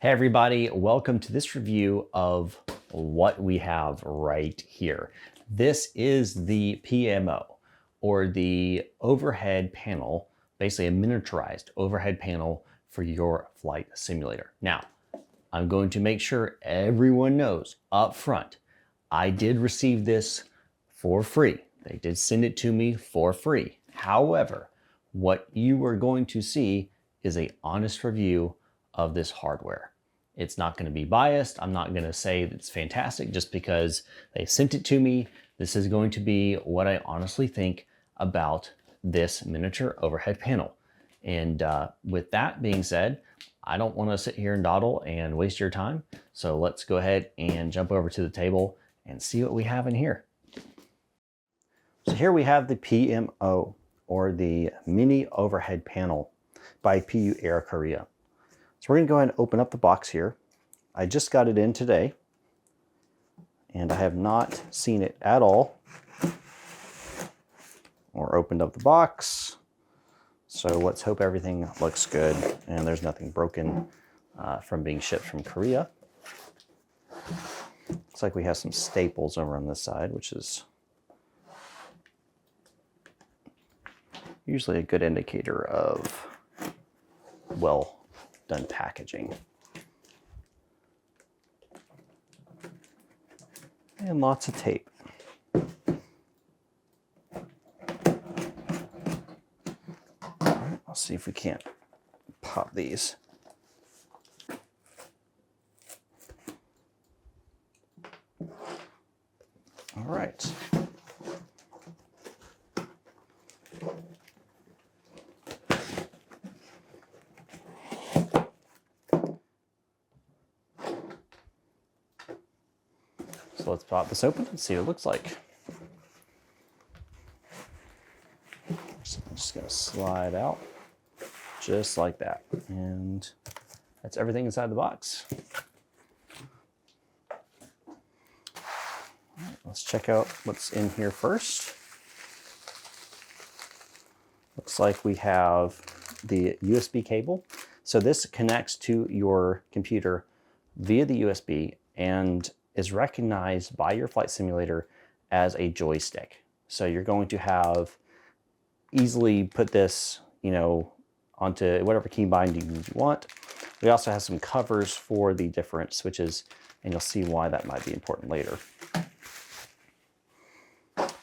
Hey everybody, welcome to this review of what we have right here. This is the PMO, or the overhead panel, basically a miniaturized overhead panel for your flight simulator. Now, I'm going to make sure everyone knows up front, I did receive this for free. They did send it to me for free. However, what you are going to see is an honest review of this hardware. It's not going to be biased. I'm not going to say it's fantastic just because they sent it to me. This is going to be what I honestly think about this miniature overhead panel. And with that being said, I don't want to sit here and dawdle and waste your time. So let's go ahead and jump over to the table and see what we have in here. So here we have the PMO, or the Mini Overhead Panel by PU Air Korea. So we're going to go ahead and open up the box here. I just got it in today, and I have not seen it at all or opened up the box. So let's hope everything looks good and there's nothing broken from being shipped from Korea. Looks like we have some staples over on this side, which is usually a good indicator of well done packaging. And lots of tape. I'll see if we can't pop these. All right. So let's pop this open and see what it looks like. So I'm just gonna slide out just like that. And that's everything inside the box. All right, let's check out what's in here first. Looks like we have the USB cable. So this connects to your computer via the USB and is recognized by your flight simulator as a joystick. So you're going to have easily put this, onto whatever key binding you want. We also have some covers for the different switches, and you'll see why that might be important later.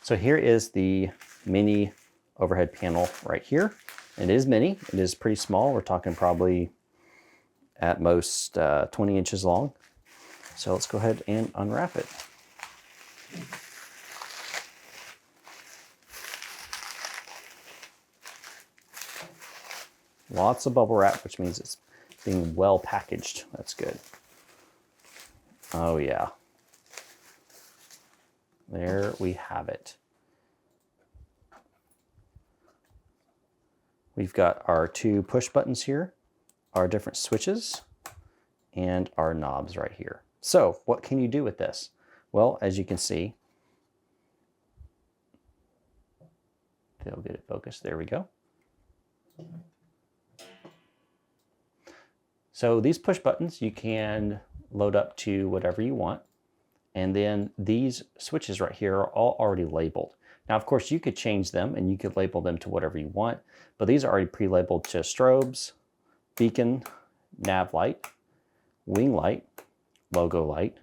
So here is the mini overhead panel right here. It is mini, it is pretty small. We're talking probably at most 20 inches long. So let's go ahead and unwrap it. Lots of bubble wrap, which means it's being well packaged. That's good. Oh yeah. There we have it. We've got our two push buttons here, our different switches, and our knobs right here. So what can you do with this? Well, as you can see, they'll get it focused. There we go. So these push buttons, you can load up to whatever you want. And then these switches right here are all already labeled. Now, of course, you could change them and you could label them to whatever you want, but these are already pre-labeled to strobes, beacon, nav light, wing light, logo light.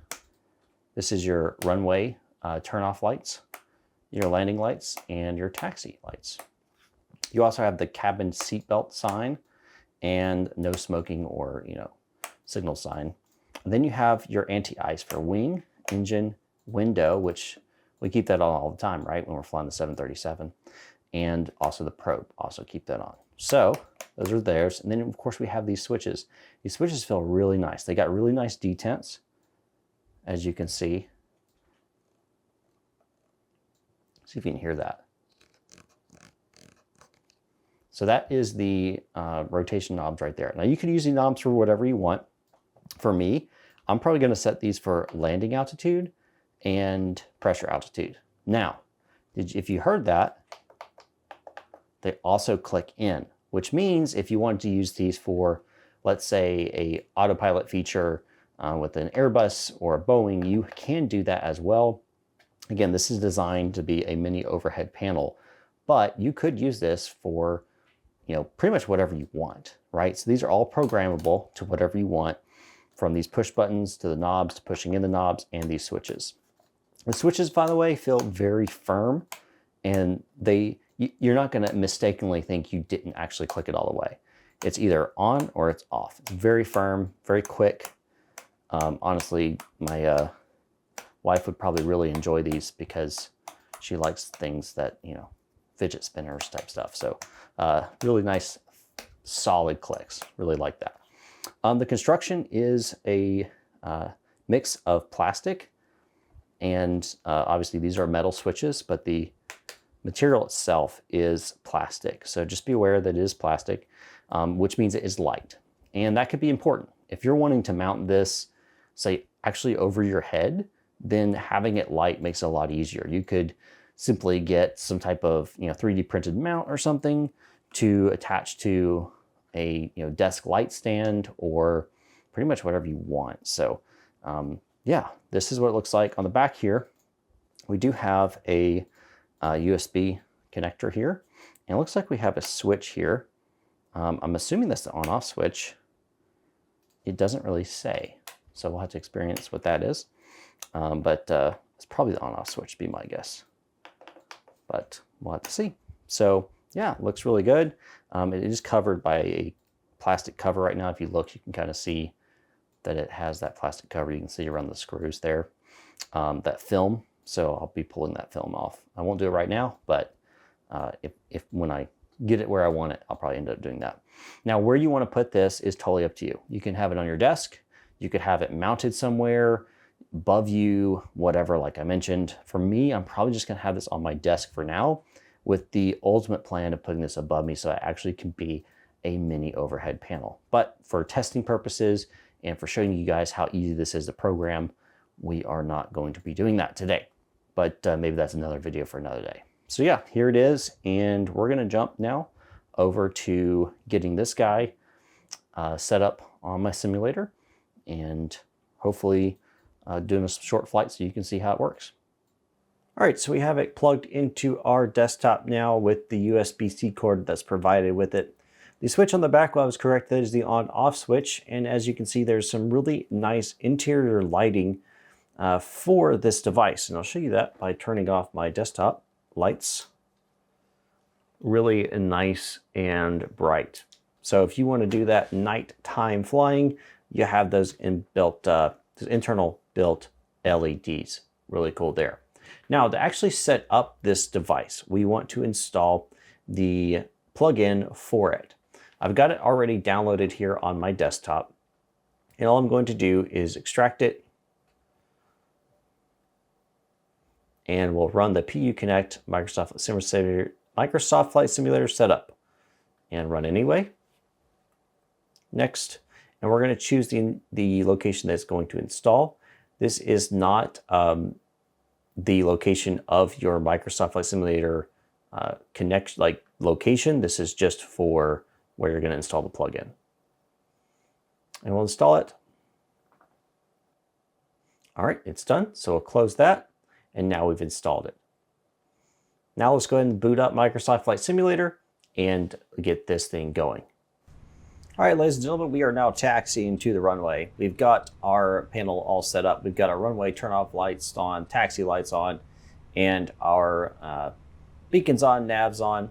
This is your runway turn-off lights, your landing lights, and your taxi lights. You also have the cabin seatbelt sign and no smoking or signal sign. And then you have your anti-ice for wing, engine, window, which we keep that on all the time, right? When we're flying the 737, and also the probe, also keep that on. So those are theirs. And then of course we have these switches. These switches feel really nice. They got really nice detents, as you can see. See if you can hear that. So that is the rotation knobs right there. Now you can use these knobs for whatever you want. For me, I'm probably gonna set these for landing altitude and pressure altitude. Now, if you heard that, they also click in, which means if you wanted to use these for let's say a autopilot feature with an Airbus or a Boeing, you can do that as well. Again, this is designed to be a mini overhead panel, but you could use this for, pretty much whatever you want, right? So these are all programmable to whatever you want, from these push buttons to the knobs, to pushing in the knobs, and these switches. The switches, by the way, feel very firm, and you're not going to mistakenly think you didn't actually click it all the way. It's either on or it's off. It's very firm, very quick. Honestly, my wife would probably really enjoy these because she likes things that, fidget spinners type stuff. So really nice, solid clicks. Really like that. The construction is a mix of plastic and obviously these are metal switches, but the material itself is plastic. So just be aware that it is plastic, which means it is light. And that could be important. If you're wanting to mount this, say, actually over your head, then having it light makes it a lot easier. You could simply get some type of 3D printed mount or something to attach to a desk light stand or pretty much whatever you want. So yeah, this is what it looks like on the back here. We do have a USB connector here, and it looks like we have a switch here. I'm assuming that's the on-off switch. It doesn't really say, so we'll have to experience what that is. But it's probably the on-off switch, be my guess. But we'll have to see. So yeah, it looks really good. It is covered by a plastic cover right now. If you look, you can kind of see that it has that plastic cover. You can see around the screws there, that film. So I'll be pulling that film off. I won't do it right now, but if when I get it where I want it, I'll probably end up doing that. Now, where you want to put this is totally up to you. You can have it on your desk. You could have it mounted somewhere above you, whatever, like I mentioned. For me, I'm probably just going to have this on my desk for now, with the ultimate plan of putting this above me so it actually can be a mini overhead panel. But for testing purposes and for showing you guys how easy this is to program, we are not going to be doing that today. But maybe that's another video for another day. So yeah, here it is. And we're going to jump now over to getting this guy set up on my simulator and hopefully doing a short flight so you can see how it works. All right, so we have it plugged into our desktop now with the USB-C cord that's provided with it. The switch on the back, well, I was correct, that is the on-off switch. And as you can see, there's some really nice interior lighting for this device. And I'll show you that by turning off my desktop lights. Really nice and bright. So if you want to do that nighttime flying, you have those inbuilt, those internal built LEDs. Really cool there. Now, to actually set up this device, we want to install the plug-in for it. I've got it already downloaded here on my desktop, and all I'm going to do is extract it, and we'll run the PU Connect Microsoft Flight Simulator setup, and run anyway. Next, and we're going to choose the location that's going to install. This is not the location of your Microsoft Flight Simulator location. This is just for where you're going to install the plugin. And we'll install it. All right, it's done. So we'll close that. And now we've installed it. Now let's go ahead and boot up Microsoft Flight Simulator and get this thing going. All right, ladies and gentlemen, we are now taxiing to the runway. We've got our panel all set up. We've got our runway turn-off lights on, taxi lights on, and our beacons on, navs on,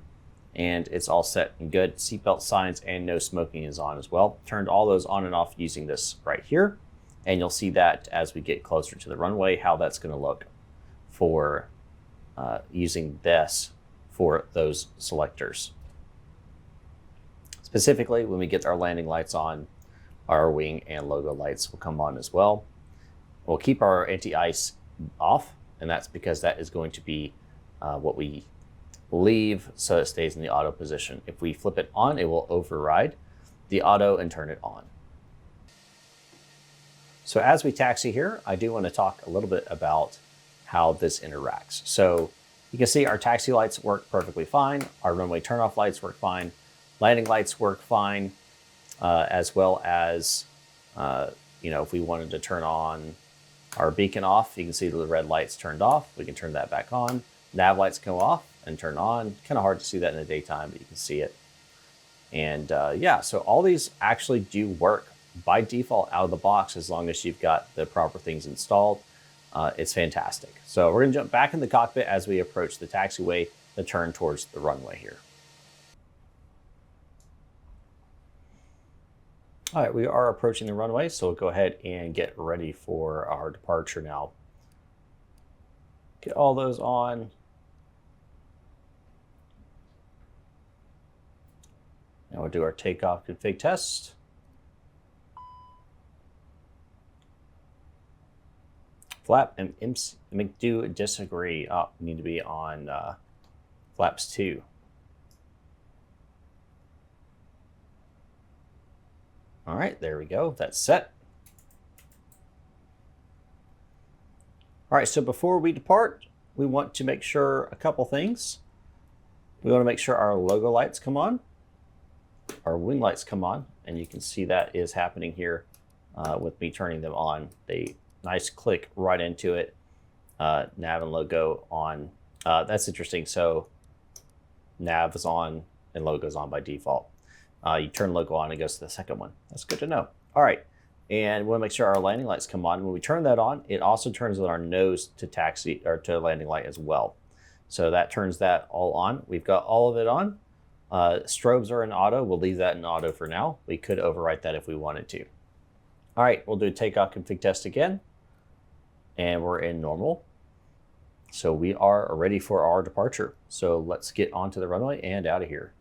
and it's all set and good. Seatbelt signs and no smoking is on as well. Turned all those on and off using this right here, and you'll see that as we get closer to the runway, how that's going to look for using this for those selectors. Specifically, when we get our landing lights on, our wing and logo lights will come on as well. We'll keep our anti-ice off, and that's because that is going to be what we leave so it stays in the auto position. If we flip it on, it will override the auto and turn it on. So as we taxi here, I do want to talk a little bit about how this interacts. So you can see our taxi lights work perfectly fine. Our runway turnoff lights work fine. Landing lights work fine. as well as, if we wanted to turn on our beacon off, you can see the red lights turned off. We can turn that back on. Nav lights go off and turn on. Kind of hard to see that in the daytime, but you can see it. And yeah, so all these actually do work by default out of the box as long as you've got the proper things installed. It's fantastic. So we're gonna jump back in the cockpit as we approach the taxiway to turn towards the runway here. All right, we are approaching the runway, so we'll go ahead and get ready for our departure now. Get all those on. Now we'll do our takeoff config test. Flap and M.2 disagree. Oh, we need to be on flaps 2. All right, there we go. That's set. All right, so before we depart, we want to make sure a couple things. We want to make sure our logo lights come on, our wing lights come on, and you can see that is happening here with me turning them on. They nice click right into it. Nav and logo on. That's interesting. So nav is on and logo is on by default. You turn logo on, it goes to the second one. That's good to know. All right, and we want to make sure our landing lights come on. When we turn that on, it also turns on our nose to taxi or to landing light as well. So that turns that all on. We've got all of it on. Strobes are in auto. We'll leave that in auto for now. We could overwrite that if we wanted to. All right, we'll do a takeoff config test again. And we're in normal. So we are ready for our departure. So let's get onto the runway and out of here.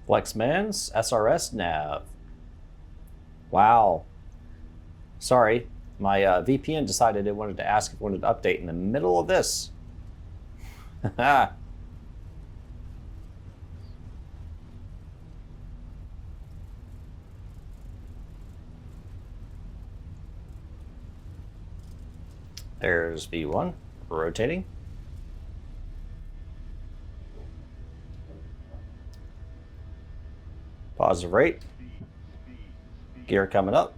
Flexman's SRS nav. Wow. Sorry, my VPN decided it wanted to ask if it wanted to update in the middle of this. There's V1 rotating. Positive rate. Gear coming up.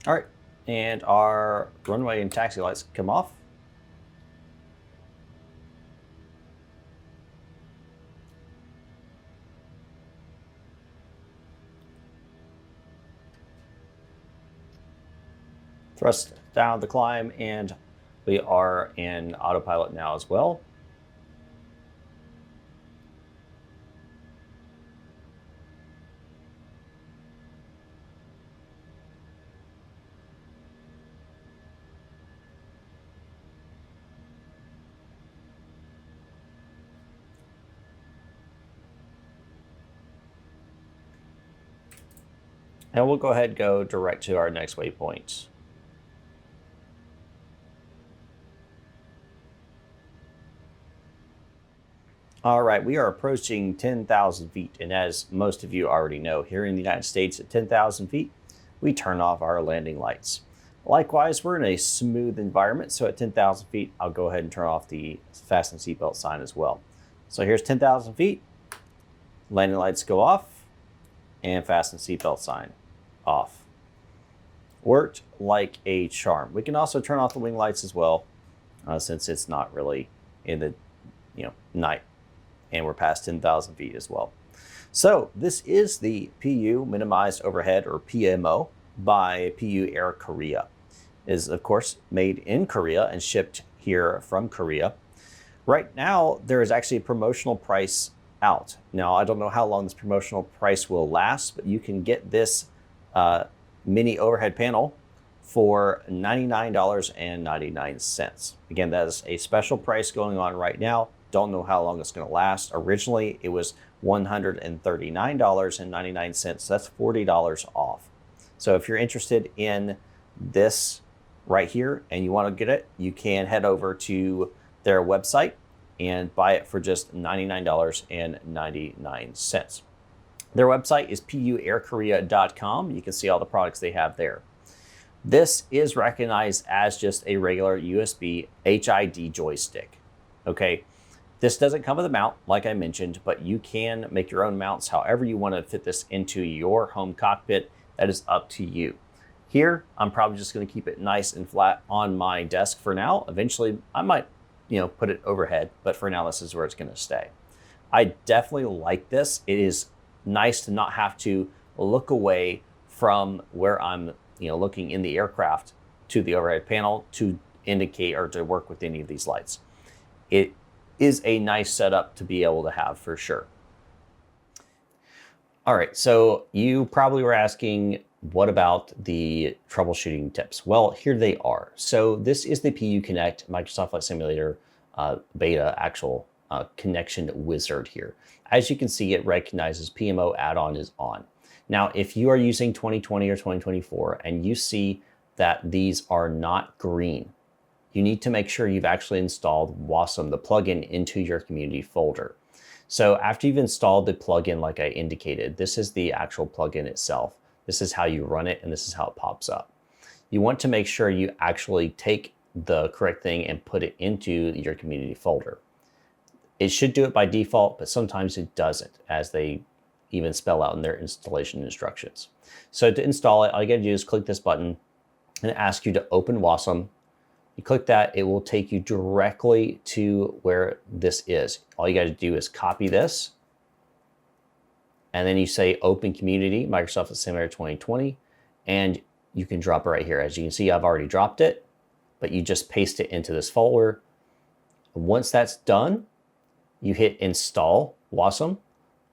All right, and our runway and taxi lights come off. Thrust down the climb, and we are in autopilot now as well. And we'll go ahead and go direct to our next waypoint. All right, we are approaching 10,000 feet. And as most of you already know, here in the United States at 10,000 feet, we turn off our landing lights. Likewise, we're in a smooth environment. So at 10,000 feet, I'll go ahead and turn off the fasten seatbelt sign as well. So here's 10,000 feet, landing lights go off, and fasten seatbelt sign off. Worked like a charm. We can also turn off the wing lights as well, since it's not really in the night and we're past 10,000 feet as well. So this is the PU Minimized Overhead, or PMO, by PU Air Korea. It is of course made in Korea and shipped here from Korea. Right now, there is actually a promotional price out. Now, I don't know how long this promotional price will last, but you can get this mini overhead panel for $99.99. Again, that is a special price going on right now. Don't know how long it's going to last. Originally, it was $139.99. That's $40 off. So if you're interested in this right here and you want to get it, you can head over to their website and buy it for just $99.99. Their website is puairkorea.com. You can see all the products they have there. This is recognized as just a regular USB HID joystick. Okay, this doesn't come with a mount, like I mentioned, but you can make your own mounts however you want to fit this into your home cockpit. That is up to you. Here, I'm probably just going to keep it nice and flat on my desk for now. Eventually, I might, put it overhead, but for now, this is where it's going to stay. I definitely like this. It is nice to not have to look away from where I'm, looking in the aircraft to the overhead panel to indicate or to work with any of these lights. It is a nice setup to be able to have for sure. All right, so you probably were asking, what about the troubleshooting tips? Well, here they are. So this is the PU Connect Microsoft Flight Simulator beta actual connection wizard here. As you can see, it recognizes PMO add-on is on. Now, if you are using 2020 or 2024 and you see that these are not green, you need to make sure you've actually installed Wasm, the plugin, into your community folder. So after you've installed the plugin, like I indicated, this is the actual plugin itself. This is how you run it, and this is how it pops up. You want to make sure you actually take the correct thing and put it into your community folder. It should do it by default, but sometimes it doesn't, as they even spell out in their installation instructions. So to install it, all you gotta do is click this button and ask you to open Wasm. You click that, it will take you directly to where this is. All you gotta do is copy this, and then you say Open Community, Microsoft Flight Simulator 2020, and you can drop it right here. As you can see, I've already dropped it, but you just paste it into this folder. Once that's done, you hit Install Wasm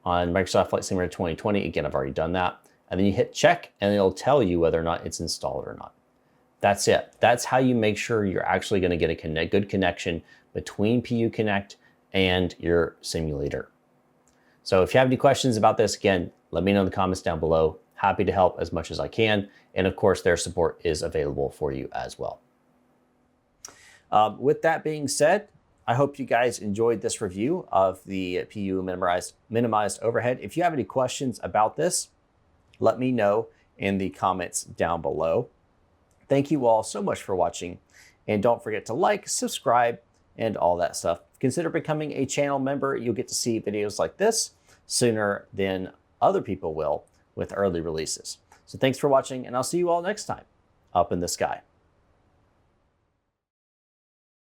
on Microsoft Flight Simulator 2020. Again, I've already done that. And then you hit check, and it'll tell you whether or not it's installed or not. That's it. That's how you make sure you're actually gonna get a good connection between PU Connect and your simulator. So if you have any questions about this, again, let me know in the comments down below. Happy to help as much as I can. And of course, their support is available for you as well. With that being said, I hope you guys enjoyed this review of the PU Minimized Overhead. If you have any questions about this, let me know in the comments down below. Thank you all so much for watching. And don't forget to like, subscribe, and all that stuff. Consider becoming a channel member. You'll get to see videos like this sooner than other people will with early releases. So thanks for watching, and I'll see you all next time up in the sky.